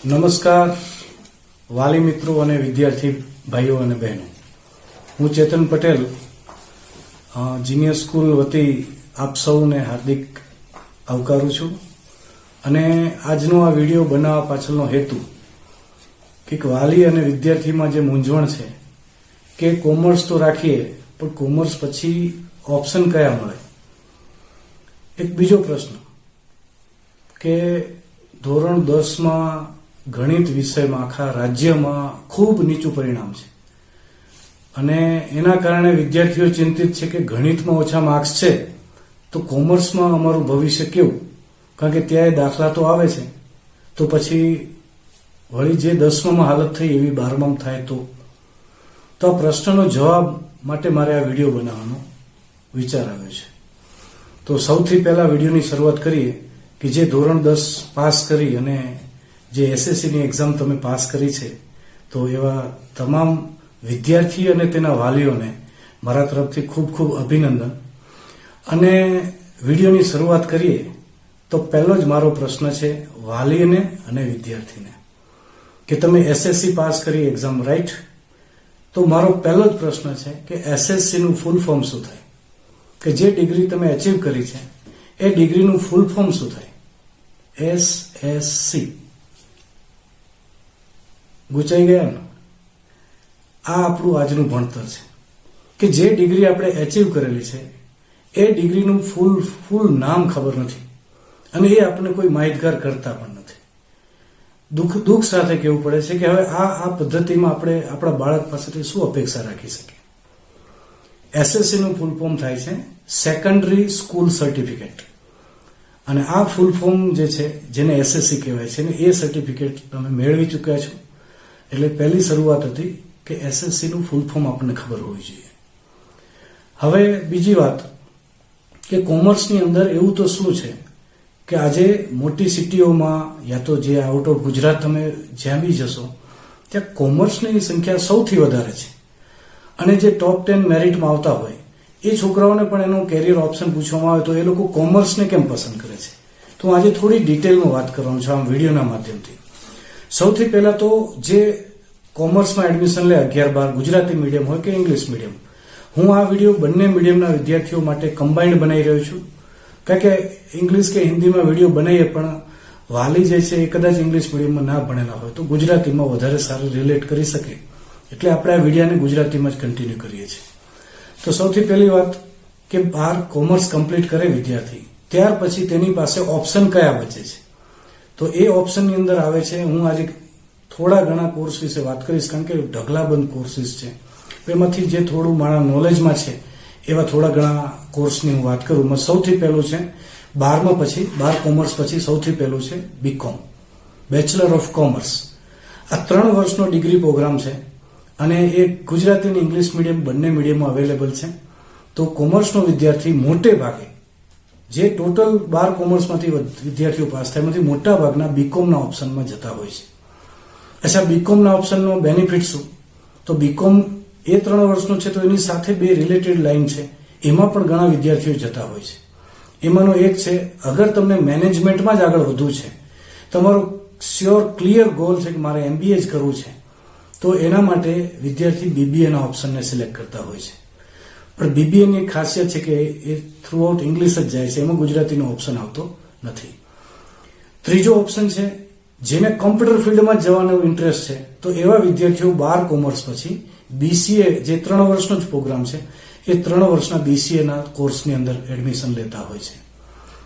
નમસ્કાર વાલી મિત્રો અને વિદ્યાર્થી ભાઈઓ અને બહેનો, હું ચેતન પટેલ જીનિયર સ્કૂલ વતી આપ સૌને હાર્દિક આવકારું છું. અને આજનો આ વિડીયો બનાવવા પાછળનો હેતુ કે વાલી અને વિદ્યાર્થીમાં જે મૂંઝવણ છે કે કોમર્સ તો રાખીએ પણ કોમર્સ પછી ઓપ્શન કયા મળે. એક બીજો પ્રશ્ન કે ધોરણ 10માં ગણિત વિષયમાં આખા રાજ્યમાં ખૂબ નીચું પરિણામ છે અને એના કારણે વિદ્યાર્થીઓ ચિંતિત છે કે ગણિતમાં ઓછા માર્ક્સ છે તો કોમર્સમાં અમારું ભવિષ્ય કેવું, કારણ કે ત્યાં દાખલા તો આવે છે તો પછી વળી જે 10માં હાલત થઈ એવી 12માં થાય તો આ પ્રશ્નનો જવાબ માટે મારે આ વિડીયો બનાવવાનો વિચાર આવ્યો છે. તો સૌથી પહેલા વિડીયોની શરૂઆત કરીએ કે જે ધોરણ 10 પાસ કરી અને જે એસએસસીની એક્ઝામ તમે પાસ કરી છે તો એવા તમામ વિદ્યાર્થી અને તેના વાલીઓને મારા તરફથી ખૂબ ખૂબ અભિનંદન. અને વિડીયોની શરૂઆત કરીએ તો પહેલો જ મારો પ્રશ્ન છે વાલીને અને વિદ્યાર્થીને કે તમે એસએસસી પાસ કરી એક્ઝામ, રાઈટ? તો મારો પહેલો જ પ્રશ્ન છે કે એસએસસીનું ફૂલ ફોર્મ શું થાય, કે જે ડિગ્રી તમે અચીવ કરી છે એ ડિગ્રીનું ફૂલ ફોર્મ શું થાય? એસએસસી. ગુચાઈ ગયા ને? આ આપણું આજનું ભણતર છે કે જે ડિગ્રી આપણે એચીવ કરેલી છે એ ડિગ્રીનું ફૂલ નામ ખબર નથી અને એ આપણને કોઈ માહિતગાર કરતા પણ નથી. દુઃખ સાથે કહેવું પડે છે કે હવે આ પદ્ધતિમાં આપણે આપણા બાળક પાસેથી શું અપેક્ષા રાખી શકીએ. એસએસસીનું ફૂલ ફોર્મ થાય છે સેકન્ડરી સ્કૂલ સર્ટિફિકેટ. અને આ ફૂલ ફોર્મ જે છે જેને એસએસસી કહેવાય છે ને એ સર્ટિફિકેટ તમે મેળવી ચૂક્યા છો. એટલે પહેલી શરૂઆત હતી કે એસએસસીનું ફૂલ ફોર્મ આપણને ખબર હોવી જોઈએ. હવે બીજી વાત કે કોમર્સની અંદર એવું તો શું છે કે આજે મોટી સિટીઓમાં યા તો જે આઉટ ઓફ ગુજરાત તમે જ્યાં બી જશો ત્યાં કોમર્સની સંખ્યા સૌથી વધારે છે. અને જે ટોપ 10 મેરિટમાં આવતા હોય એ છોકરાઓને પણ એનું કેરિયર ઓપ્શન પૂછવામાં આવે તો એ લોકો કોમર્સને કેમ પસંદ કરે છે. તો આજે થોડી ડિટેલમાં વાત કરવાનું છે આમ વિડીયોના માધ્યમથી. સૌથી પહેલા તો જે કોમર્સમાં એડમિશન લે 11-12 ગુજરાતી મીડિયમ હોય કે ઇંગ્લિશ મીડિયમ, હું આ વિડીયો બંને મીડિયમના વિદ્યાર્થીઓ માટે કમ્બાઇન્ડ બનાવી રહ્યો છું. કારણ કે ઇંગ્લિશ કે હિન્દીમાં વિડીયો બનાવીએ પણ વાલી જે છે એ કદાચ ઇંગ્લિશ મીડિયમમાં ના ભણેલા હોય તો ગુજરાતીમાં વધારે સારું રિલેટ કરી શકે, એટલે આપણે આ વિડીયોને ગુજરાતીમાં જ કન્ટિન્યુ કરીએ છીએ. તો સૌથી પહેલી વાત કે 12 કોમર્સ કમ્પ્લીટ કરે વિદ્યાર્થી, ત્યાર પછી તેની પાસે ઓપ્શન કયા બચે છે. તો એ ઓપ્શનની અંદર આવે છે, હું આજે થોડા ઘણા કોર્સ વિશે વાત કરીશ કારણ કે ઢગલાબંધ કોર્સીસ છે, એમાંથી જે થોડું મારા નોલેજમાં છે એવા થોડા ઘણા કોર્સની હું વાત કરું. સૌથી પહેલું છે 12માં પછી 12 કોમર્સ પછી સૌથી પહેલું છે બીકોમ, બેચલર ઓફ કોમર્સ. આ 3 વર્ષનો ડિગ્રી પ્રોગ્રામ છે અને એ ગુજરાતી અને ઇંગ્લિશ મીડિયમ બંને મીડિયમમાં અવેલેબલ છે. તો કોમર્સનો વિદ્યાર્થી મોટે ભાગે જે ટોટલ 12 કોમર્સમાંથી વિદ્યાર્થીઓ પાસ થાય એમાંથી મોટા ભાગના બીકોમના ઓપ્શનમાં જતા હોય છે. અચ્છા, બીકોમના ઓપ્શનનો બેનિફિટ શું? તો બીકોમ એ 3 વર્ષનું છે તો એની સાથે 2 રિલેટેડ લાઈન છે, એમાં પણ ઘણા વિદ્યાર્થીઓ જતા હોય છે. એમાંનો એક છે અગર તમને મેનેજમેન્ટમાં જ આગળ વધવું છે, તમારો શ્યોર ક્લિયર ગોલ છે કે મારે MBA જ કરવું છે, તો એના માટે વિદ્યાર્થી BBAના ઓપ્શનને સિલેક્ટ કરતા હોય છે. પણ BBAની એક ખાસિયત છે કે એ થ્રુઆઉટ ઇંગ્લિશ જ જાય છે, એમાં ગુજરાતીનો ઓપ્શન આવતો નથી. ત્રીજો ઓપ્શન છે જેને કોમ્પ્યુટર ફિલ્ડમાં જવાનો ઇન્ટરેસ્ટ છે તો એવા વિદ્યાર્થીઓ 12 કોમર્સ પછી BCA જે 3 વર્ષનો જ પ્રોગ્રામ છે એ 3 વર્ષના BCAના કોર્સની અંદર એડમિશન લેતા હોય છે.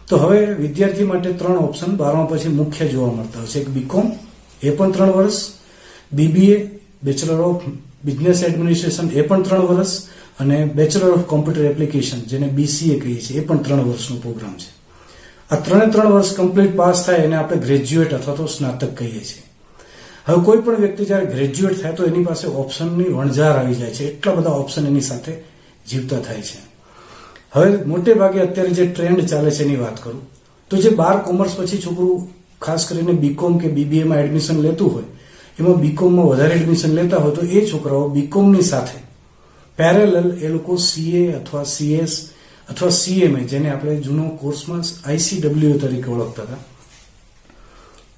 તો હવે વિદ્યાર્થી માટે 3 ઓપ્શન 12માં પછી મુખ્ય જોવા મળતા હોય છે. એક બીકોમ, એ પણ 3 વર્ષ, BBA bachelor of business administration એ પણ 3 વર્ષ, અને બેચલર ઓફ કોમ્પ્યુટર એપ્લિકેશન જેને BCA કહીએ છીએ એ પણ 3 વર્ષનો પ્રોગ્રામ છે. આ 3 વર્ષ કમ્પ્લીટ પાસ થાય એને આપણે ગ્રેજ્યુએટ અથવા તો સ્નાતક કહીએ છીએ. હવે કોઈ પણ વ્યક્તિ જ્યારે ગ્રેજ્યુએટ થાય તો એની પાસે ઓપ્શનની વણઝાર આવી જાય છે, એટલા બધા ઓપ્શન એની સાથે જીવતા થાય છે. હવે મોટે ભાગે અત્યારે જે ટ્રેન્ડ ચાલે છે એની વાત કરું તો જે 12 કોમર્સ પછી છોકરું ખાસ કરીને બીકોમ કે BBAમાં એડમિશન લેતું હોય એમાં બીકોમમાં વધારે એડમિશન લેતા હોય તો એ છોકરાઓ બીકોમની સાથે પેરેલલ એ લોકો CA અથવા CS અથવા CMA જેને આપણે જૂનો કોર્સમાં ICWA તરીકે ઓળખતા હતા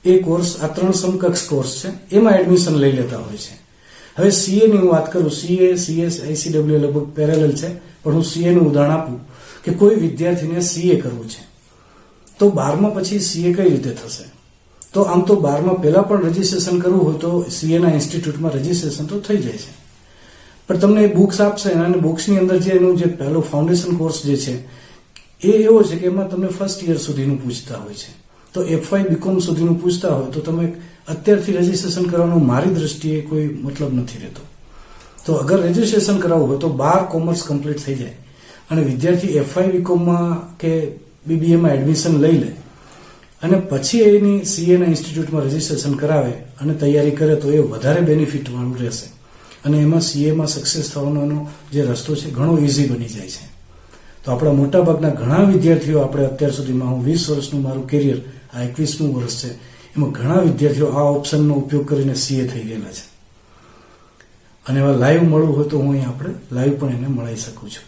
એ કોર્સ આ 3 સમકક્ષ કોર્સ છે, એમાં એડમિશન લઈ લેતા હોય છે. હવે સીએ ની હું વાત કરું, સીએ, સીએસ, આઈસીડબ્લ્યુ લગભગ પેરેલલ છે, પણ હું સીએ નું ઉદાહરણ આપું કે કોઈ વિદ્યાર્થીને સીએ કરવું છે તો 12મા પછી સીએ કઈ રીતે થશે? તો આમ તો 12મા પહેલા પણ રજીસ્ટ્રેશન કરવું હોય તો સીએ ના ઇન્સ્ટિટ્યૂટમાં રજીસ્ટ્રેશન તો થઈ જાય છે, પણ તમને એ બુક્સ આપશે અને બુક્સની અંદર જે એનું જે પહેલો ફાઉન્ડેશન કોર્સ જે છે એ એવો છે કે એમાં તમને ફર્સ્ટ યર સુધીનું પૂછતા હોય છે. તો FY BCom સુધીનું પૂછતા હોય તો તમે અત્યારથી રજીસ્ટ્રેશન કરવાનો મારી દ્રષ્ટિએ કોઈ મતલબ નથી રહેતો. તો અગર રજીસ્ટ્રેશન કરાવવું હોય તો 12 કોમર્સ કમ્પ્લીટ થઈ જાય અને વિદ્યાર્થી FY BComમાં કે BBAમાં એડમિશન લઈ લે અને પછી એની સીએના ઇન્સ્ટિટ્યૂટમાં રજીસ્ટ્રેશન કરાવે અને તૈયારી કરે તો એ વધારે બેનિફિટ વાળું રહેશે અને એમાં સીએમાં સક્સેસ થવાનો જે રસ્તો છે ઘણો ઇઝી બની જાય છે. તો આપણા મોટાભાગના ઘણા વિદ્યાર્થીઓ, આપણે અત્યાર સુધીમાં હું 20 વર્ષનું મારું કેરિયર, આ 21મું વર્ષ છે, એમાં ઘણા વિદ્યાર્થીઓ આ ઓપ્શનનો ઉપયોગ કરીને સીએ થઈ ગયેલા છે. અને એવા લાઈવ મળવું હોય તો હું અહીં આપણે લાઈવ પણ એને મળી શકું છું.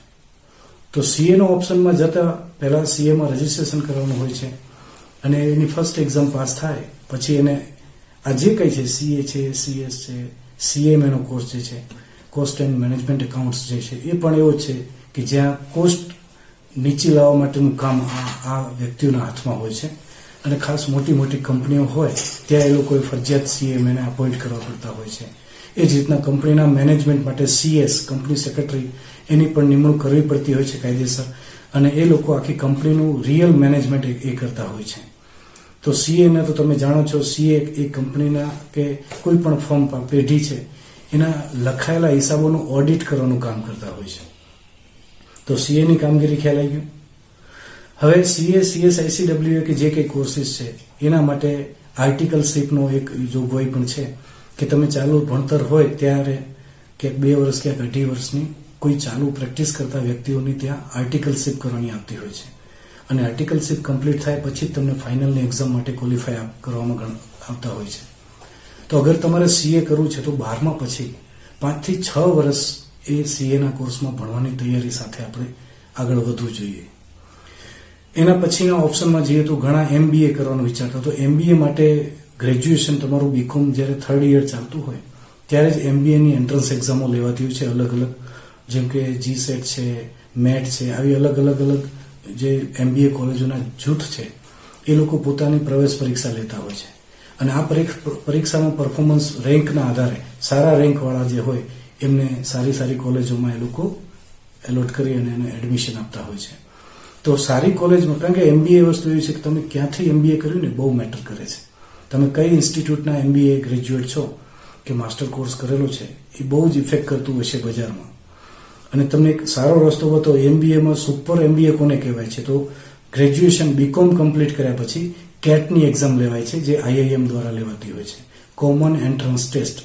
તો સીએનો ઓપ્શનમાં જતા પહેલા સીએમાં રજીસ્ટ્રેશન કરવાનું હોય છે અને એની ફર્સ્ટ એક્ઝામ પાસ થાય પછી એને આ જે કંઈ છે સીએ છે, સીએસ છે, સીએમ એનો કોર્સ જે છે, કોસ્ટ એન્ડ મેનેજમેન્ટ એકાઉન્ટ્સ જે છે, એ પણ એવો છે કે જ્યાં કોસ્ટ નીચી લાવવા માટેનું કામ આ વ્યક્તિઓના હાથમાં હોય છે અને ખાસ મોટી મોટી કંપનીઓ હોય ત્યાં એ લોકોએ ફરજિયાત સીએમ એને અપોઇન્ટ કરવા પડતા હોય છે. એ જ રીતના કંપનીના મેનેજમેન્ટ માટે સીએસ, કંપની સેક્રેટરી, એની પણ નિમણૂક કરવી પડતી હોય છે કાયદેસર અને એ લોકો આખી કંપનીનું રિયલ મેનેજમેન્ટ એ કરતા હોય છે. તો સીએને તો તમે જાણો છો, સીએ એ કંપનીના કે કોઈ પણ ફર્મ પેઢી છે એના લખાયેલા હિસાબોનું ઓડિટ કરવાનું કામ કરતા હોય છે. તો સીએની કામગીરી ખ્યાલ આવી ગયું. હવે સીએ, સીએસ, આઈસીડબ્લ્યુ કે જે કંઈ કોર્સિસ છે એના માટે આર્ટિકલશીપનો એક જોગવાઈ પણ છે કે તમે ચાલુ ભણતર હોય ત્યારે કે 2 વર્ષ કે 2.5 વર્ષની કોઈ ચાલુ પ્રેક્ટિસ કરતા વ્યક્તિઓની ત્યાં આર્ટિકલશીપ કરવાની આવતી હોય છે અને આર્ટિકલશીપ કમ્પ્લીટ થાય પછી જ તમને ફાઇનલની એક્ઝામ માટે ક્વોલિફાય કરવામાં આવતા હોય છે. તો અગર તમારે સીએ કરવું છે તો 12મા પછી 5 થી 6 વર્ષ એ સીએના કોર્સમાં ભણવાની તૈયારી સાથે આપણે આગળ વધવું જોઈએ. એના પછીના ઓપ્શનમાં જઈએ તો ઘણા MBA કરવાનું વિચારતા. તો MBA માટે ગ્રેજ્યુએશન તમારું BCom જ્યારે 3rd યર ચાલતું હોય ત્યારે જ MBAની એન્ટ્રન્સ એક્ઝામો લેવાતી હોય છે અલગ અલગ, જેમ કે GSET છે, MET છે, આવી અલગ જે MBA કોલેજોના જૂથ છે એ લોકો પોતાની પ્રવેશ પરીક્ષા લેતા હોય છે અને આ પરીક્ષામાં પરફોર્મન્સ રેન્કના આધારે સારા રેન્કવાળા જે હોય એમને સારી કોલેજોમાં એ લોકો એલોટ કરી અને એને એડમિશન આપતા હોય છે. તો સારી કોલેજમાં, કારણ કે MBA વસ્તુ એવી છે કે તમે ક્યાંથી MBA કર્યું ને બહુ મેટર કરે છે. તમે કઈ ઇન્સ્ટિટ્યૂટના MBA ગ્રેજ્યુએટ છો કે માસ્ટર કોર્સ કરેલો છે એ બહુ જ ઇફેક્ટ કરતું હોય છે બજારમાં. અને તમને એક સારો રસ્તો બતાવો, MBAમાં સુપર MBA કોને કહેવાય છે? તો ગ્રેજ્યુએશન BCom કમ્પ્લીટ કર્યા પછી કેટની એક્ઝામ લેવાય છે જે IIM દ્વારા લેવાતી હોય છે, કોમન એન્ટ્રન્સ ટેસ્ટ.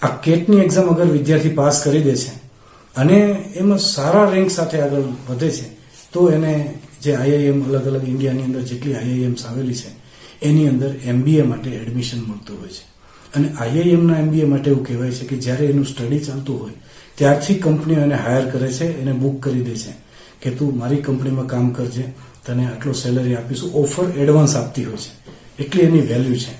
આ કેટની એક્ઝામ અગર વિદ્યાર્થી પાસ કરી દે છે અને એમાં સારા રેન્ક સાથે આગળ વધે છે તો એને જે IIM અલગ ઇન્ડિયાની અંદર જેટલી IIMs આવેલી છે એની અંદર MBA માટે એડમિશન મળતું હોય છે. અને IIMના MBA માટે એવું કહેવાય છે કે જ્યારે એનું સ્ટડી ચાલતું હોય ત્યારથી કંપનીઓ એને હાયર કરે છે, એને બુક કરી દે છે કે તું મારી કંપનીમાં કામ કરજે, તને આટલો સેલરી આપીશું, ઓફર એડવાન્સ આપતી હોય છે, એટલી એની વેલ્યુ છે.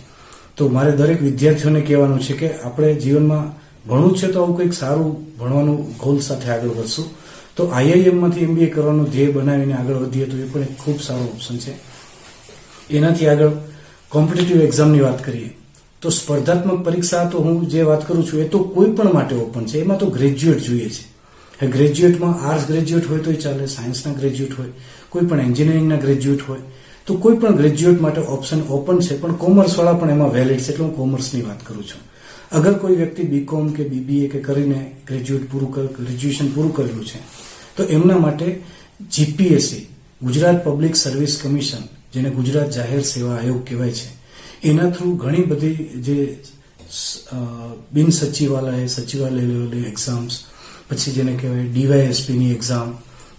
તો મારે દરેક વિદ્યાર્થીઓને કહેવાનું છે કે આપણે જીવનમાં ભણવું છે તો આવું કંઈક સારું ભણવાનું ગોલ સાથે આગળ વધશું. તો IIMમાંથી MBA કરવાનું ધ્યેય બનાવીને આગળ વધીએ તો એ પણ એક ખૂબ સારો ઓપ્શન છે. એનાથી આગળ કોમ્પિટિટિવ એક્ઝામની વાત કરીએ તો સ્પર્ધાત્મક પરીક્ષા તો હું જે વાત કરું છું એ તો કોઈ પણ માટે ઓપન છે. એમાં તો ગ્રેજ્યુએટ જોઈએ છે. ગ્રેજ્યુએટમાં આર્ટ્સ ગ્રેજ્યુએટ હોય તોય ચાલે, સાયન્સના ગ્રેજ્યુએટ હોય, કોઈ પણ એન્જિનિયરિંગના ગ્રેજ્યુએટ હોય, તો કોઈ પણ ગ્રેજ્યુએટ માટે ઓપ્શન ઓપન છે. પણ કોમર્સવાળા પણ એમાં વેલિડ છે, એટલે હું કોમર્સની વાત કરું છું. અગર કોઈ વ્યક્તિ BCom કે BBA કે કરીને ગ્રેજ્યુએશન પૂરું કરેલું છે તો એમના માટે GPSC, Gujarat public service commission, જેને ગુજરાત જાહેર સેવા આયોગ કહેવાય છે, એના થ્રુ ઘણી બધી જે બિન સચિવાલય લેવલની એક્ઝામ્સ, પછી જેને કહેવાય DYSPની એક્ઝામ,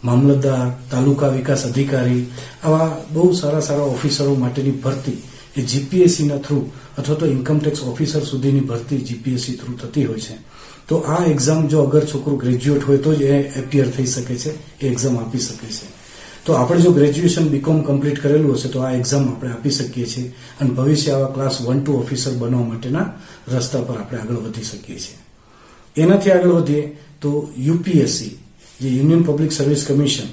મામલતદાર, તાલુકા વિકાસ અધિકારી, આવા બહુ સારા ઓફિસરો માટેની ભરતી એ GPSCના થ્રુ અથવા તો ઇન્કમટેક્સ ઓફિસર સુધીની ભરતી GPSC થ્રુ થતી હોય છે. તો આ એક્ઝામ જો અગર છોકરો ગ્રેજ્યુએટ હોય તો જ એ એપિયર થઈ શકે છે, એ એક્ઝામ આપી શકે છે. તો તો આપણે જો ગ્રેજ્યુએશન બીકોમ કમ્પ્લીટ કરેલું હશે તો આ એક્ઝામ આપણે આપી શકીએ છીએ અને ભવિષ્ય આવા ક્લાસ 1-2 ઓફિસર બનવા માટેના રસ્તા પર આપણે આગળ વધી શકીએ છીએ. એનાથી આગળ વધીએ તો યુપીએસસી, જે યુનિયન પબ્લિક સર્વિસ કમિશન,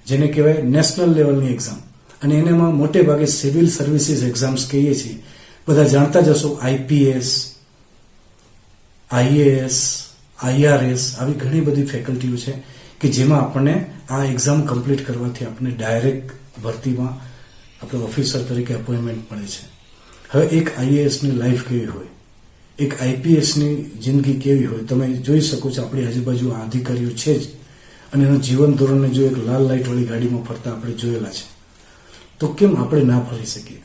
જેને કહેવાય નેશનલ લેવલની એક્ઝામ, અને એનામાં મોટે ભાગે સિવિલ સર્વિસીસ એક્ઝામ્સ કહીએ છીએ. બધા જાણતા જ હશો, આઈપીએસ, આઈએએસ, આઈઆરએસ, આવી ઘણી બધી ફેકલ્ટીઓ છે કે જેમાં આપણને આ એક્ઝામ કમ્પ્લીટ કરવાથી આપણને ડાયરેક્ટ ભરતીમાં આપણે ઓફિસર તરીકે અપોઇન્ટમેન્ટ મળે છે. હવે એક આઈએએસની લાઈફ કેવી હોય, એક આઈપીએસની જિંદગી કેવી હોય, તમે જોઈ શકો છો. આપણી આજુબાજુ આ અધિકારીઓ છે જ, અને એનું જીવન ધોરણને જો એક લાલ લાઇટવાળી ગાડીમાં ફરતા આપણે જોયેલા છે, તો કેમ આપણે ના ફરી શકીએ?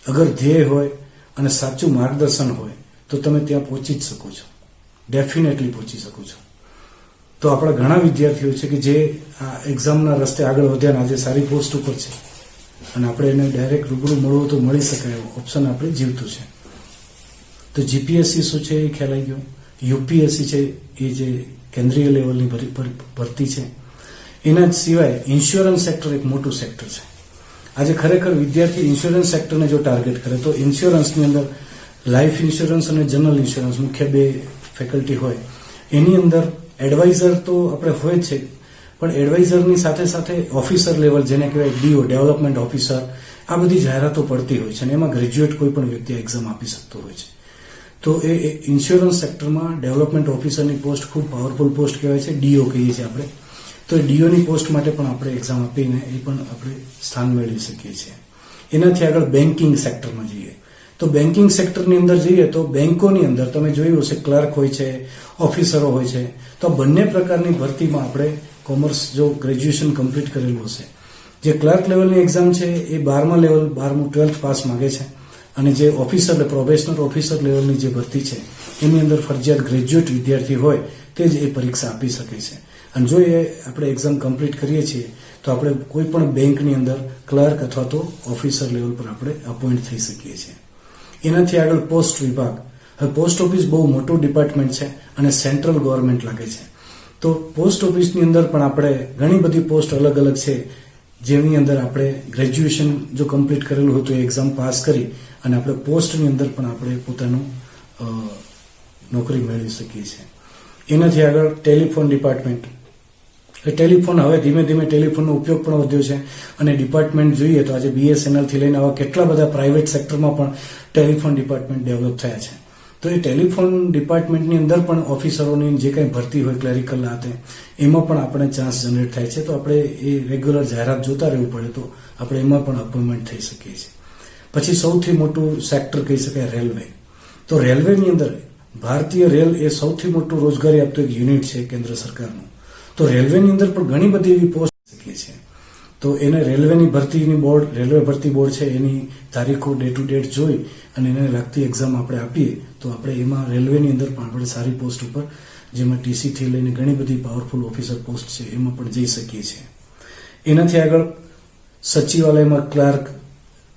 અગર ધ્યેય હોય અને સાચું માર્ગદર્શન હોય તો તમે ત્યાં પહોંચી જ શકો છો, ડેફિનેટલી પહોંચી શકો છો. તો આપણા ઘણા વિદ્યાર્થીઓ છે કે જે આ એક્ઝામના રસ્તે આગળ વધ્યા અને આજે સારી પોસ્ટ ઉપર છે, અને આપણે એને ડાયરેક્ટ રૂબરૂ મળવું તો મળી શકાય એવું ઓપ્શન આપણે જીવતું છે. તો જીપીએસસી શું છે એ ખ્યાલ આવી ગયો. યુપીએસસી છે એ જે કેન્દ્રીય લેવલની ભરતી છે. એના સિવાય ઇન્સ્યોરન્સ સેક્ટર એક મોટું સેક્ટર છે. આજે ખરેખર વિદ્યાર્થી ઇન્સ્યોરન્સ સેક્ટરને જો ટાર્ગેટ કરે તો ઇન્સ્યોરન્સની અંદર લાઈફ ઇન્સ્યોરન્સ અને જનરલ ઇન્સ્યોરન્સ મુખ્ય બે ફેકલ્ટી હોય. એની અંદર એડવાઇઝર તો આપણે હોય જ છે, પણ એડવાઇઝરની સાથે સાથે ઓફિસર લેવલ, જેને કહેવાય ડીઓ, ડેવલપમેન્ટ ઓફિસર, આ બધી જાહેરાતો પડતી હોય છે, અને એમાં ગ્રેજ્યુએટ કોઈ પણ વ્યક્તિ એક્ઝામ આપી શકતો હોય છે. તો એ ઇન્સ્યોરન્સ સેક્ટરમાં ડેવલપમેન્ટ ઓફિસરની પોસ્ટ ખૂબ પાવરફુલ પોસ્ટ કહેવાય છે, ડીઓ કહીએ છીએ આપણે. તો એ ડીઓની પોસ્ટ માટે પણ આપણે એક્ઝામ આપીને એ પણ આપણે સ્થાન મેળવી શકીએ છીએ. એનાથી આગળ બેન્કિંગ સેક્ટરમાં જઈએ તો બેન્કિંગ સેક્ટરની અંદર જઈએ તો બેન્કોની અંદર તમે જોયું હશે ક્લર્ક હોય છે, ઓફિસરો હોય છે. તો બંને પ્રકારની ભરતીમાં આપણે કોમર્સ જો ગ્રેજ્યુએશન કમ્પ્લીટ કરેલું હશે, જે ક્લર્ક લેવલની એક્ઝામ છે એ 12મું 12th પાસ માંગે છે, અને જે ઓફિસર પ્રોબેશનર ઓફિસર લેવલની જે ભરતી છે એની અંદર ફરજિયાત ગ્રેજ્યુએટ વિદ્યાર્થી હોય તે જ એ પરીક્ષા આપી શકે છે. અને જો એ આપણે એક્ઝામ કમ્પ્લીટ કરીએ છીએ તો આપણે કોઈ પણ બેંકની અંદર ક્લર્ક અથવા તો ઓફિસર લેવલ પર આપણે અપોઇન્ટ થઈ શકીએ છીએ. એનાથી આગળ પોસ્ટ વિભાગ. હવે પોસ્ટ ઓફિસ બહુ મોટું ડિપાર્ટમેન્ટ છે અને સેન્ટ્રલ ગવર્મેન્ટ લાગે છે. તો પોસ્ટ ઓફિસની અંદર પણ આપણે ઘણી બધી પોસ્ટ અલગ અલગ છે, જેની અંદર આપણે ગ્રેજ્યુએશન જો કમ્પ્લીટ કરેલું હોય તો એક્ઝામ પાસ કરી અને આપણે પોસ્ટની અંદર પણ આપણે પોતાનું નોકરી મેળવી શકીએ છીએ. એનાથી આગળ ટેલિફોન ડિપાર્ટમેન્ટ. ટેલિફોન હવે ધીમે ધીમે ટેલિફોનનો ઉપયોગ પણ વધ્યો છે, અને ડિપાર્ટમેન્ટ જોઈએ તો આજે BSNLથી લઈને આવા કેટલા બધા પ્રાઇવેટ સેક્ટરમાં પણ ટેલિફોન ડિપાર્ટમેન્ટ ડેવલપ થયા છે. તો એ ટેલિફોન ડિપાર્ટમેન્ટની અંદર પણ ઓફિસરોની જે કંઈ ભરતી હોય ક્લેરિકલ હાથે, એમાં પણ આપણે ચાન્સ જનરેટ થાય છે. તો આપણે એ રેગ્યુલર જાહેરાત જોતા રહેવું પડે તો આપણે એમાં પણ અપોઇન્ટમેન્ટ થઈ શકીએ છીએ. પછી સૌથી મોટું સેક્ટર કહી શકાય રેલવે. તો રેલવેની અંદર ભારતીય રેલ એ સૌથી મોટું રોજગારી આપતું એક યુનિટ છે કેન્દ્ર સરકારનું. તો રેલવેની અંદર પણ ઘણી બધી એવી પોસ્ટ શકીએ છીએ. તો એને રેલવેની ભરતીની બોર્ડ, રેલવે ભરતી બોર્ડ છે, એની તારીખો ડે ટુ ડેટ જોઈ અને એને લાગતી એક્ઝામ આપણે આપીએ તો આપણે એમાં રેલવેની અંદર પણ આપણે સારી પોસ્ટ ઉપર, જેમાં ટીસીથી લઈને ઘણી બધી પાવરફુલ ઓફિસર પોસ્ટ છે, એમાં પણ જઈ શકીએ છીએ. એનાથી આગળ સચિવાલયમાં ક્લાર્ક,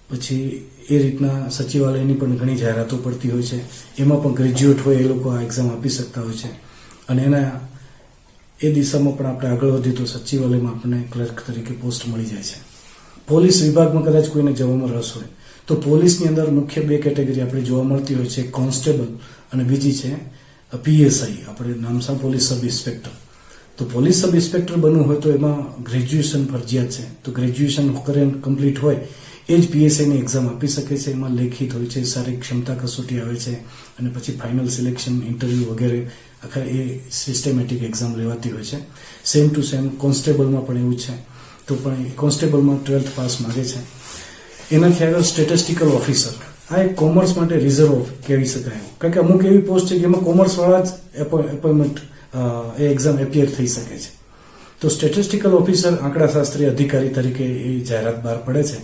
પછી એ રીતના સચિવાલયની પણ ઘણી જાહેરાતો પડતી હોય છે, એમાં પણ ગ્રેજ્યુએટ હોય એ લોકો આ એક્ઝામ આપી શકતા હોય છે. અને એના એ દિશામાં પણ આપણે આગળ વધીએ તો સચિવાલયમાં આપણને ક્લર્ક તરીકે પોસ્ટ મળી જાય છે. પોલીસ વિભાગમાં કદાચ કોઈને જવામાં રસ હોય તો પોલીસની અંદર મુખ્ય બે કેટેગરી આપણે જોવા મળતી હોય છે, કોન્સ્ટેબલ અને બીજી છે PSI, આપણે નામ સાંભળ્યું પોલીસ સબ ઇન્સ્પેક્ટર. તો પોલીસ સબ ઇન્સ્પેક્ટર બનવું હોય તો એમાં ગ્રેજ્યુએશન ફરજિયાત છે. તો ગ્રેજ્યુએશન કમ્પ્લીટ હોય એ જ PSIની એક્ઝામ આપી શકે છે. એમાં લેખિત હોય છે, શારીરિક ક્ષમતા કસોટી આવે છે, અને પછી ફાઇનલ સિલેક્શન, ઇન્ટરવ્યૂ વગેરે આખા એ સિસ્ટમેટિક એક્ઝામ લેવાતી હોય છે. સેમ ટુ સેમ કોન્સ્ટેબલમાં પણ એવું છે. તો પણ કોન્સ્ટેબલમાં 12th પાસ માગે છે. એનાથી આગળ સ્ટેટિસ્ટિકલ ઓફિસર. આ એક કોમર્સ માટે રિઝર્વ કહેવી શકાય, કારણ કે અમુક એવી પોસ્ટ છે કે એમાં કોમર્સવાળા જ એપોઇન્ટમેન્ટ એ એક્ઝામ એપિયર થઈ શકે છે. તો સ્ટેટિસ્ટિકલ ઓફિસર, આંકડાશાસ્ત્રી અધિકારી તરીકે એ જાહેરાત બહાર પડે છે,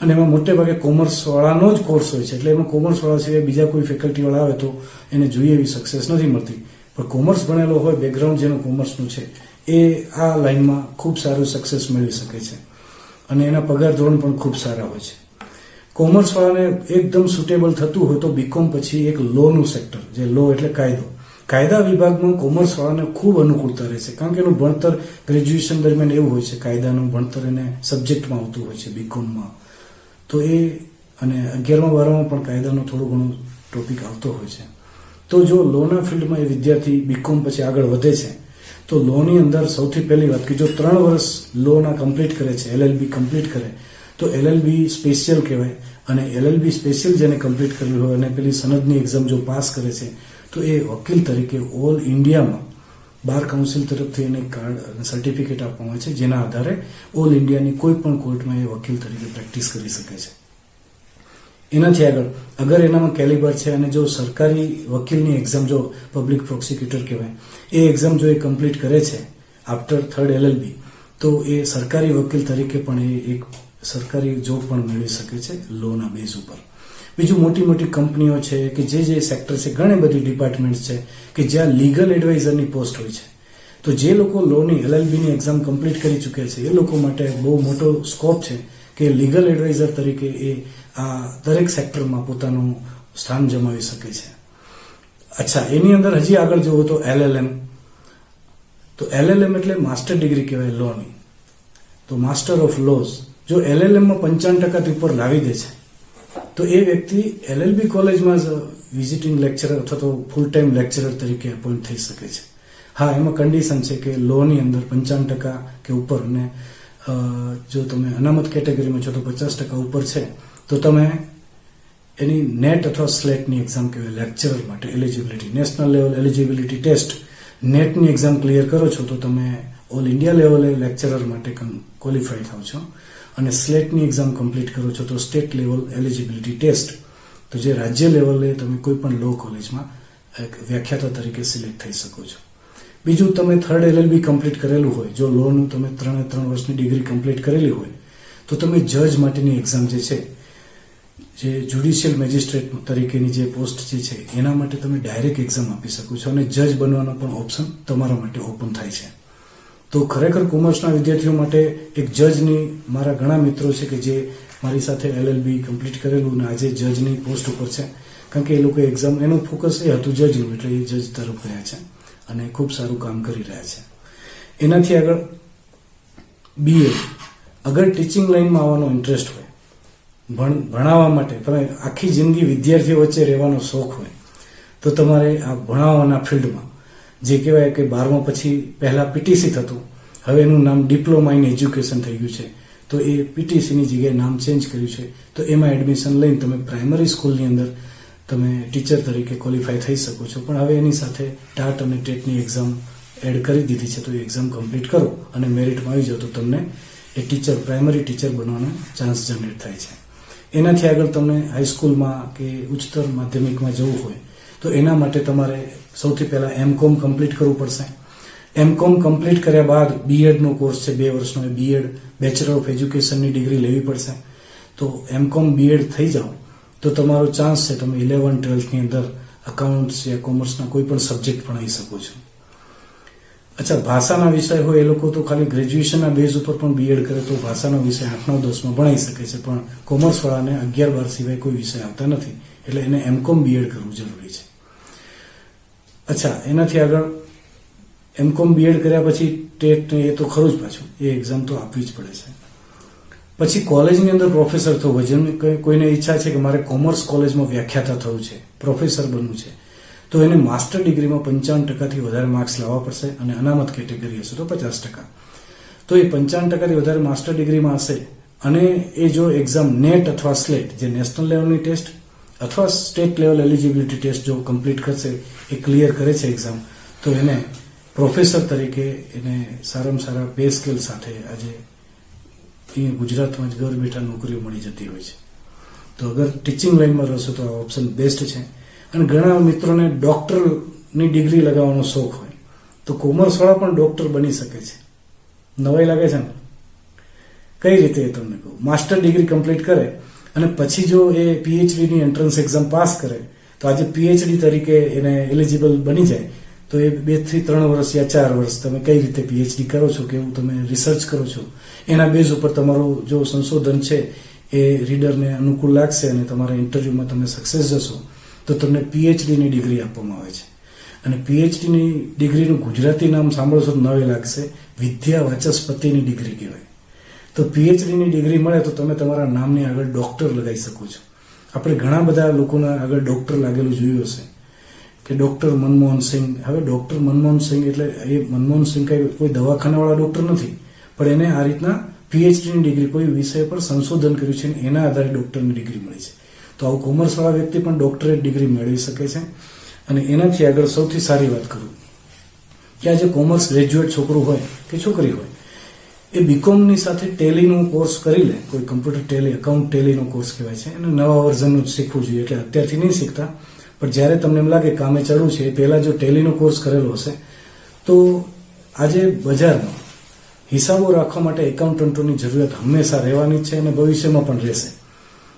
અને એમાં મોટે ભાગે કોમર્સવાળાનો જ કોર્સ હોય છે. એટલે એમાં કોમર્સવાળા સિવાય બીજા કોઈ ફેકલ્ટીવાળા આવે તો એને જોઈએ એવી સક્સેસ નથી મળતી. પણ કોમર્સ ભણેલો હોય, બેકગ્રાઉન્ડ જેનું કોમર્સનું છે, એ આ લાઈનમાં ખૂબ સારું સક્સેસ મેળવી શકે છે, અને એના પગાર ધોરણ પણ ખૂબ સારા હોય છે. કોમર્સવાળાને એકદમ સુટેબલ થતું હોય તો બીકોમ પછી એક લોનું સેક્ટર, જે લો એટલે કાયદો, કાયદા વિભાગમાં કોમર્સ વાળાને ખૂબ અનુકૂળતા રહે છે, કારણ કે એનું ભણતર ગ્રેજ્યુએશન દરમિયાન એવું હોય છે, કાયદાનું ભણતર એને સબ્જેક્ટમાં આવતું હોય છે બીકોમમાં, તો એ અને 11મા 12માં પણ કાયદાનો થોડો ઘણો ટોપિક આવતો હોય છે. તો જો લોના ફિલ્ડમાં એ વિદ્યાર્થી બીકોમ પછી આગળ વધે છે તો લોની અંદર સૌથી પહેલી વાત કે જો 3 વર્ષ લોના કમ્પ્લીટ કરે છે, LLB કમ્પ્લીટ કરે તો LLB સ્પેશિયલ કહેવાય, અને LLB સ્પેશિયલ જેને કમ્પ્લીટ કરેલું હોય અને પેલી સનદની એક્ઝામ જો પાસ કરે છે તો એ વકીલ તરીકે ઓલ ઇન્ડિયામાં બાર કાઉન્સિલ તરફથી એને કાર્ડ અને સર્ટિફિકેટ આપવામાં આવે છે, જેના આધારે ઓલ ઇન્ડિયાની કોઈ પણ કોર્ટમાં એ વકીલ તરીકે પ્રેક્ટિસ કરી શકે છે. એનાથી આગળ અગર એનામાં કેલિબર છે અને જો સરકારી વકીલની એક્ઝામ, જો પબ્લિક પ્રોસિક્યુટર કહેવાય, એ એક્ઝામ જો એ કમ્પ્લીટ કરે છે આફ્ટર 3rd LLB, તો એ સરકારી વકીલ તરીકે પણ એ એક સરકારી જોબ પણ મેળવી શકે છે લોના બેઝ ઉપર. બીજું, મોટી મોટી કંપનીઓ છે કે જે સેક્ટર છે, ઘણી બધી ડિપાર્ટમેન્ટ છે કે જ્યાં લીગલ એડવાઇઝરની પોસ્ટ હોય છે, તો જે લોકો લોની LLBની એક્ઝામ કમ્પ્લીટ કરી ચૂક્યા છે એ લોકો માટે બહુ મોટો સ્કોપ છે કે લીગલ એડવાઇઝર તરીકે એ આ દરેક સેક્ટરમાં પોતાનું સ્થાન જમાવી શકે છે. અચ્છા, એની અંદર હજી આગળ જુઓ તો LLM, તો LLM એટલે માસ્ટર ડિગ્રી કહેવાય લોની, તો માસ્ટર ઓફ લોઝ. જો LLMમાં 55% ઉપર લાવી દે છે તો એ વ્યક્તિ LLB કોલેજમાં જ વિઝિટિંગ લેક્ચરર અથવા તો ફૂલ ટાઈમ લેક્ચરર તરીકે અપોઇન્ટ થઈ શકે છે. હા, એમાં કન્ડિશન છે કે લોની અંદર 55% કે ઉપર, અને જો તમે અનામત કેટેગરીમાં છો તો 50% ઉપર છે તો તમે એની નેટ અથવા સ્લેટની એક્ઝામ કહેવાય લેક્ચરર માટે eligibility, national level eligibility test, નેટની એક્ઝામ ક્લિયર કરો છો તો તમે ઓલ ઇન્ડિયા લેવલે લેક્ચરર માટે ક્વોલિફાય થાવ છો, અને સ્લેટની એક્ઝામ કમ્પ્લીટ કરો છો તો સ્ટેટ લેવલ એલિજિબિલિટી ટેસ્ટ, તો જે રાજ્ય લેવલે તમે કોઈ પણ લો કોલેજમાં એક વ્યાખ્યાતા તરીકે સિલેક્ટ થઈ શકો છો. બીજું, તમે 3rd LLB કમ્પ્લીટ કરેલું હોય, જો લોનું તમે 3 વર્ષની ડિગ્રી કમ્પ્લીટ કરેલી હોય તો તમે જજ માટેની એક્ઝામ જે છે, જે જ્યુડિશિયલ મેજિસ્ટ્રેટ તરીકેની જે પોસ્ટ જે છે એના માટે તમે ડાયરેક્ટ એક્ઝામ આપી શકો છો, અને જજ બનવાનો પણ ઓપ્શન તમારા માટે ઓપન થાય છે. તો ખરેખર કોમર્સના વિદ્યાર્થીઓ માટે એક જજની, મારા ઘણા મિત્રો છે કે જે મારી સાથે LLB કમ્પ્લીટ કરેલું અને આજે જજની પોસ્ટ ઉપર છે, કારણ કે એ લોકો એક્ઝામ, એનું ફોકસ એ હતું જજનું, એટલે એ જજ તરફ ગયા છે અને ખૂબ સારું કામ કરી રહ્યા છે. એનાથી આગળ BA, અગર ટીચિંગ લાઇનમાં આવવાનો ઇન્ટરેસ્ટ હોય, ભણાવવા માટે, તમે આખી જિંદગી વિદ્યાર્થીઓ વચ્ચે રહેવાનો શોખ હોય તો તમારે આ ભણાવવાના ફિલ્ડમાં, જે કહેવાય કે 12મા પછી પહેલાં PTC થતું, હવે એનું નામ ડિપ્લોમા ઇન એજ્યુકેશન થઈ ગયું છે, તો એ PTCની જગ્યાએ નામ ચેન્જ કર્યું છે, તો એમાં એડમિશન લઈને તમે પ્રાઇમરી સ્કૂલની અંદર તમે ટીચર તરીકે ક્વોલિફાય થઈ શકો છો. પણ હવે એની સાથે ટાટ અને ટેટની એક્ઝામ એડ કરી દીધી છે, તો એ એક્ઝામ કમ્પ્લીટ કરો અને મેરિટમાં આવી જાઓ તો તમને એ ટીચર, પ્રાઇમરી ટીચર બનવાનો ચાન્સ જનરેટ થાય છે. એનાથી આગળ તમને હાઈસ્કૂલમાં કે ઉચ્ચતર માધ્યમિકમાં જવું હોય તો એના માટે તમારે સૌથી પહેલાં MCOM કમ્પ્લીટ કરવું પડશે. MCOM કમ્પ્લીટ કર્યા બાદ BEdનો કોર્સ છે 2 વર્ષનો, એ BEd બેચલર ઓફ એજ્યુકેશનની ડિગ્રી લેવી પડશે. તો MCOM BEd થઈ જાઓ તો તમારો ચાન્સ છે તમે 11th 12thની અંદર અકાઉન્ટ્સ યા કોમર્સના કોઈ પણ સબ્જેક્ટ ભણાવી શકો છો. અચ્છા, ભાષાના વિષય હોય એ લોકો તો ખાલી ગ્રેજ્યુએશનના બેઝ ઉપર પણ BEd કરે તો ભાષાનો વિષય 8, 9, 10માં ભણાઈ શકે છે, પણ કોમર્સવાળાને 11, 12 સિવાય કોઈ વિષય આવતા નથી, એટલે એને MCOM BEd કરવું જરૂરી છે. અચ્છા, એનાથી આગળ MCOM BEd કર્યા પછી ટેટ એ તો ખરું જ, પાછું એ એક્ઝામ તો આપવી જ પડે છે. પછી કોલેજની અંદર પ્રોફેસર થવું હોય, જેમ કોઈને ઈચ્છા છે કે મારે કોમર્સ કોલેજમાં વ્યાખ્યાતા થવું છે, પ્રોફેસર બનવું છે, તો એને માસ્ટર ડિગ્રીમાં 55%થી વધારે માર્ક્સ લાવવા પડશે, અને અનામત કેટેગરી હશે તો 50%. તો એ 55%થી વધારે માસ્ટર ડિગ્રીમાં હશે, અને એ જો એક્ઝામ નેટ અથવા સ્લેટ, જે નેશનલ લેવલની ટેસ્ટ અથવા સ્ટેટ લેવલ એલિજિબિલિટી ટેસ્ટ જો કમ્પ્લીટ કરશે, એ ક્લિયર કરે છે એક્ઝામ, તો એને પ્રોફેસર તરીકે એને સારામાં સારા પે સ્કેલ સાથે આજે અહીંયા ગુજરાતમાં જ ઘર બેઠા નોકરીઓ મળી જતી હોય છે. તો અગર ટીચિંગ લાઇનમાં રહેશો તો આ ઓપ્શન બેસ્ટ છે. અને ઘણા મિત્રોને ડૉક્ટરની ડિગ્રી લગાવવાનો શોખ હોય તો કોમર્સવાળા પણ ડૉક્ટર બની શકે છે. નવાઈ લાગે છે ને? કઈ રીતે એ તમને કહું. માસ્ટર ડિગ્રી કમ્પ્લીટ કરે અને પછી જો એ PhDની એન્ટ્રન્સ એક્ઝામ પાસ કરે તો આજે PhD તરીકે એને એલિજિબલ બની જાય, તો એ 2 થી 3 વર્ષ યા 4 વર્ષ તમે કઈ રીતે PhD કરો છો, કેવું તમે રિસર્ચ કરો છો, એના બેઝ ઉપર તમારું જો સંશોધન છે એ રીડરને અનુકૂળ લાગશે અને તમારા ઇન્ટરવ્યૂમાં તમે સક્સેસ જશો તો તમને PhDની ડિગ્રી આપવામાં આવે છે. અને પીએચડીની ડિગ્રીનું ગુજરાતી નામ સાંભળશો તો નવે લાગશે, વિદ્યા વાચસ્પતિની ડિગ્રી કહેવાય. તો પીએચડીની ડિગ્રી મળે તો તમે તમારા નામની આગળ ડૉક્ટર લગાવી શકો છો. આપણે ઘણા બધા લોકોના આગળ ડૉક્ટર લાગેલું જોયું હશે કે ડૉક્ટર મનમોહન સિંહ. હવે ડૉક્ટર મનમોહન સિંહ એટલે એ મનમોહન સિંહ કોઈ દવાખાનાવાળા ડૉક્ટર નથી, પણ એને આ રીતના પીએચડીની ડિગ્રી કોઈ વિષય પર સંશોધન કર્યું છે અને એના આધારે ડૉક્ટરની ડિગ્રી મળી છે. તો આવું કોમર્સવાળા વ્યક્તિ પણ ડૉક્ટરેટ ડિગ્રી મેળવી શકે છે. અને એનાથી આગળ સૌથી સારી વાત કરું કે આજે કોમર્સ ગ્રેજ્યુએટ છોકરું હોય કે છોકરી હોય, એ બીકોમની સાથે ટેલીનું કોર્સ કરી લે, કોઈ કમ્પ્યુટર ટેલી, એકાઉન્ટ ટેલીનો કોર્સ કહેવાય છે, અને નવા વર્ઝનનું શીખવું જોઈએ. એટલે અત્યારથી નહીં શીખતા, પણ જ્યારે તમને એમ લાગે કામે ચડવું છે, એ પહેલાં જો ટેલીનો કોર્સ કરેલો હશે તો આજે બજારમાં હિસાબો રાખવા માટે એકાઉન્ટન્ટોની જરૂરિયાત હંમેશા રહેવાની જ છે અને ભવિષ્યમાં પણ રહેશે.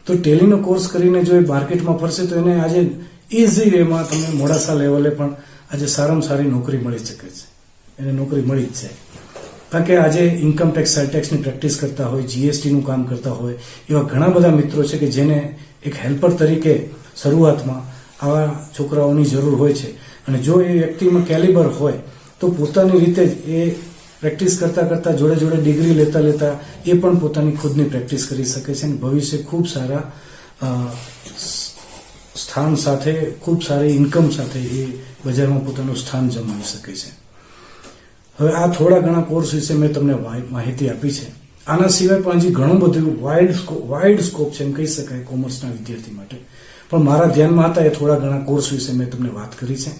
તો ટેલીનો કોર્સ કરીને જો એ માર્કેટમાં ફરશે તો એને આજે ઇઝી વેમાં તમે મોડાસા લેવલે પણ આજે સારામાં સારી નોકરી મળી શકે છે, એને નોકરી મળી જ જાય. કારણ કે આજે ઇન્કમ ટેક્સ, સેલ ટેક્સની પ્રેક્ટિસ કરતા હોય, જીએસટીનું કામ કરતા હોય એવા ઘણા બધા મિત્રો છે કે જેને એક હેલ્પર તરીકે શરૂઆતમાં આવા છોકરાઓની જરૂર હોય છે. અને જો એ વ્યક્તિમાં કેલિબર હોય તો પોતાની રીતે જ એ પ્રેક્ટિસ કરતાં કરતાં જોડે જોડે ડિગ્રી લેતા લેતા એ પણ પોતાની ખુદની પ્રેક્ટિસ કરી શકે છે અને ભવિષ્ય ખૂબ સારા સ્થાન સાથે, ખૂબ સારી ઇન્કમ સાથે એ બજારમાં પોતાનું સ્થાન જમાવી શકે છે. હવે આ થોડા ઘણા કોર્સ વિશે મેં તમને માહિતી આપી છે. આના સિવાય પણ હજી ઘણું બધું વાઇડ સ્કોપ છે એમ કહી શકાય કોમર્સના વિદ્યાર્થી માટે, પણ મારા ધ્યાનમાં હતા એ થોડા ઘણા કોર્સ વિશે મેં તમને વાત કરી છે.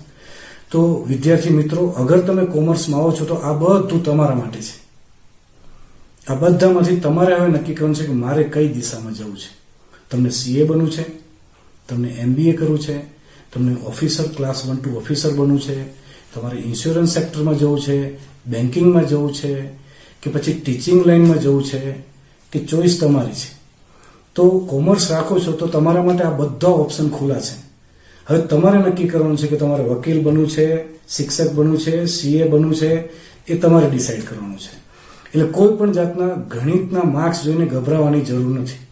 તો વિદ્યાર્થી મિત્રો, અગર તમે કોમર્સમાં આવો છો તો આ બધું તમારા માટે છે. આ બધામાંથી તમારે હવે નક્કી કરવાનું છે કે મારે કઈ દિશામાં જવું છે. તમને સીએ બનવું છે, તમને એમબીએ કરવું છે, તમને ઓફિસર ક્લાસ 1 to ઓફિસર બનવું છે, તમારે ઇન્સ્યોરન્સ સેક્ટરમાં જવું છે, બેન્કિંગમાં જવું છે, કે પછી ટીચિંગ લાઇનમાં જવું છે, કે ચોઈસ તમારી છે. તો કોમર્સ રાખો છો તો તમારા માટે આ બધા ઓપ્શન ખુલ્લા છે. હવે તમારે નક્કી કરવાનું છે કે તમારે વકીલ બનવું છે, શિક્ષક બનવું છે, સીએ બનવું છે, એ તમારે ડિસાઈડ કરવાનું છે. એટલે કોઈ પણ જાતના ગણિતના માર્ક્સ જોઈને ગભરાવાની જરૂર નથી.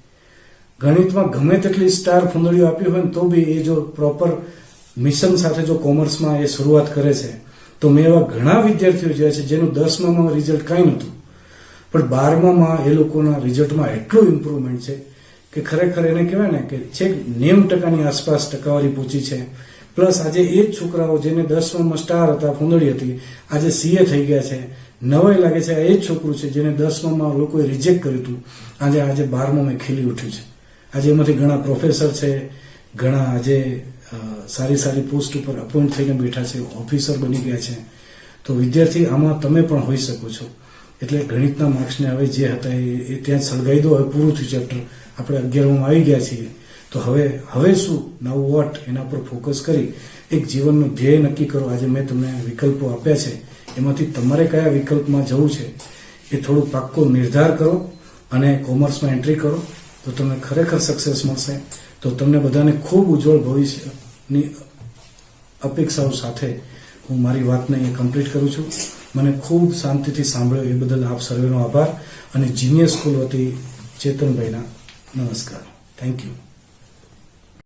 ગણિતમાં ગમે તેટલી સ્ટાર ફૂંદડીઓ આપી હોય ને તો બી એ જો પ્રોપર મિશન સાથે જો કોમર્સમાં એ શરૂઆત કરે છે તો મેં એવા ઘણા વિદ્યાર્થીઓ જોયા છે જેનું 10મામાં રિઝલ્ટ કાંઈ નહોતું, પણ 12મામાં એ લોકોના રિઝલ્ટમાં એટલું ઇમ્પ્રુવમેન્ટ છે કે ખરેખર એને કહેવાય ને કે છેક 90% આસપાસ ટકાવારી પહોંચી છે. પ્લસ આજે એ જ છોકરાઓ જેને 10મામાં સ્ટાર હતા, ફૂંદડી હતી, આજે સીએ થઈ ગયા છે. નવાઈ લાગે છે આ એ જ છોકરું છે જેને 10મામાં લોકોએ રિજેક્ટ કર્યું હતું, આજે 12મામાં ખીલી ઉઠ્યું છે. આજે એમાંથી ઘણા પ્રોફેસર છે, ઘણા આજે સારી પોસ્ટ ઉપર અપોઇન્ટ થઈને બેઠા છે, ઓફિસર બની ગયા છે. તો વિદ્યાર્થી, આમાં તમે પણ હોઈ શકો છો. એટલે ગણિતના માર્ક્સને હવે જે હતા એ ત્યાં સળગાવી દો. હવે પૂરું થયું ચેપ્ટર, આપણે 11માં આવી ગયા છીએ. તો હવે શું નવું વોટ એના પર ફોકસ કરી એક જીવનનું ધ્યેય નક્કી કરો. આજે મેં તમને વિકલ્પો આપ્યા છે, એમાંથી તમારે કયા વિકલ્પમાં જવું છે એ થોડું પાક્કો નિર્ધાર કરો અને કોમર્સમાં એન્ટ્રી કરો તો તમને ખરેખર સક્સેસ મળશે. તો તમને બધાને ખૂબ ઉજ્જવળ ભવિષ્યની અપેક્ષાઓ સાથે હું મારી વાતને અહીં કમ્પ્લીટ કરું છું. મને ખૂબ શાંતિથી સાંભળ્યો એ બદલ આપ સર્વેનો આભાર અને જીનિયસ સ્કૂલ વતી ચેતનભાઈના નમસ્કાર. Thank you.